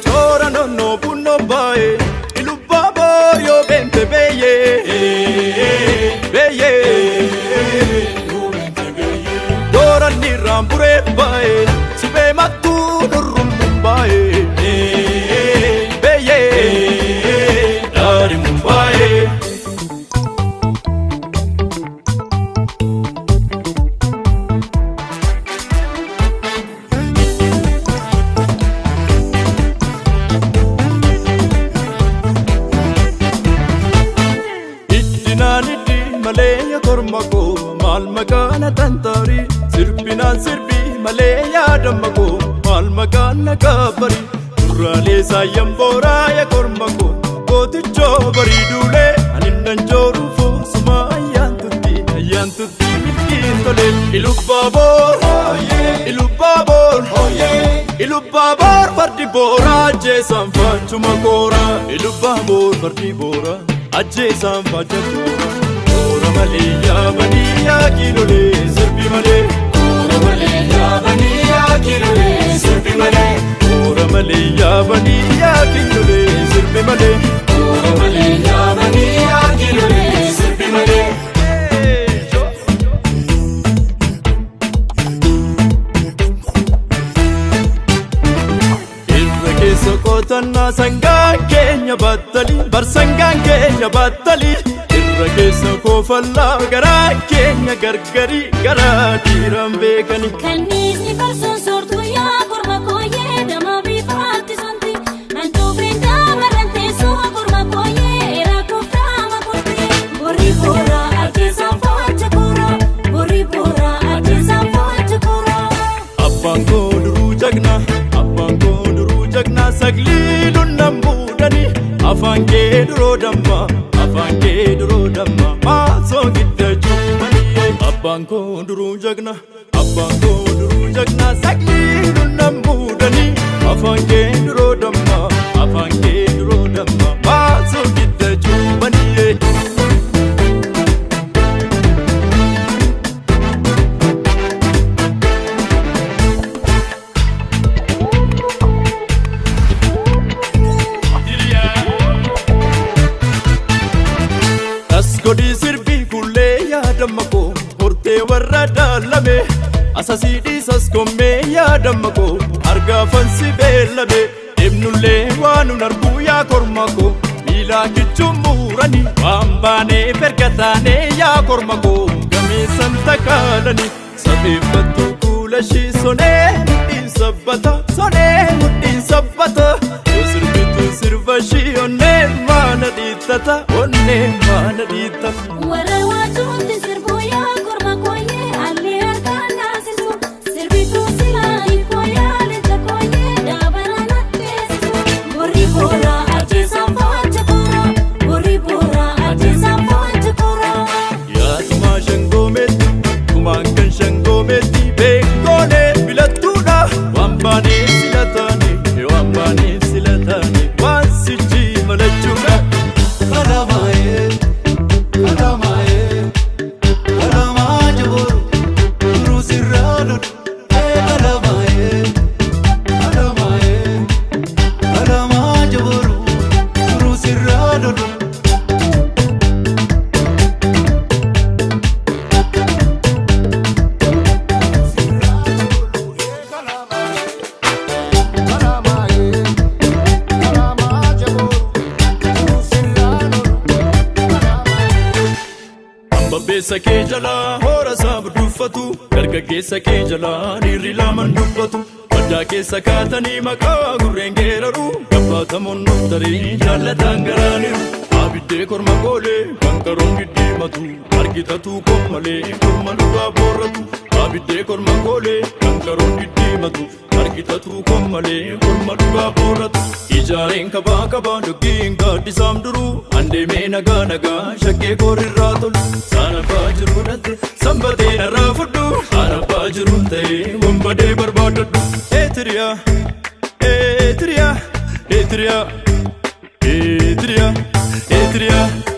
Chora no bunno bae ilubabo yo bente beye beye Dora ni rambure bae sibe matu nurum bae beye dari mumbai Malaya kormako mal magana tantari sirbina sirbi malaya damako mal magana kabari durale sayambora ya kormako goticho bari dule anindan joru fo suma yantuti mitkintole ilubabor ilubabor bardi bora je sanfachuma kora ilubabor bardi bora ajje sanfachatura Maliya baniya kilole sirbi male Ora maliya baniya kilole sirbi male Ora maliya baniya kilole sirbi male Ora maliya baniya kilole sirbi male Irra keessa qotanna sangaan keenya battali bar sangaan keenya battali Rakeessa kofalla garaa keenya gargari garaa dhiiran beekani. Kanniisni farsoon soortuu yaa korma kooyee dama bifaatti santi. Antuu brindaa marran teessoo korma kooyee rakkoof taama kurtee. Borri boora ajjeesaan faacha koora. Borri boora ajjeesaan faacha koora. Abbaan koo duruu jagna sagliiluun nan buudhani. Afaan kee duroo damma. Afaan kee duroo damma maasoo gidda juumanii Abbaan koo duruu jagna sagliiluun nan buudhanii Afaan kee duroo damma maasoo gidda juumanii Godi sirbi kulle ya damako horte warra dalame asasidi saskomme ya damako arga fansi belame emnulle wanu narbu ya kormako mila kichumurani wambane pergatane ya kormako game santakalani sabibatu kulashi sone sabbata sirvashi onne mana ditata Warra waajuutti sirbuu yaa korma kooyee allee harkaan naasisu. Sirbituu silaa hiikoo yaa leenca kooyee daabala natteessisu. Borri boora ajjeesaan faacha koora. Borri boora ajjeesaan faacha koora. Yaaduma shangoometti kumaan kan shangoometti beekoone filattuudha wambaanee silataane waan sichi malachuudha. Babbeessa kee jalaa hoora saaba duffatu dargaggeessa kee jalaa dhiirri lamaan dubbatu baddaa keessa kaatanii maqaa gurreen geeraru gabbatamoon nuftarii jaallataan garaaniru abiddee korma koolee kan qaroon giddiimatu argitatuu kommalee korma dhugaa boorratu abiddee korma koolee kan qaroon giddiimatu argitatuu kommalee korma dhugaa boorratu ijaareen kabaa doggiin gaaddisaam duruu andeemee nagaa shakkee koorrirraa tolu saanafaa jiru dhatte sanbatee narraa fudhu saanafaa jiruun ta'ee wambadee barbaadadhu eetiriyaa Etria, Etria, Etria.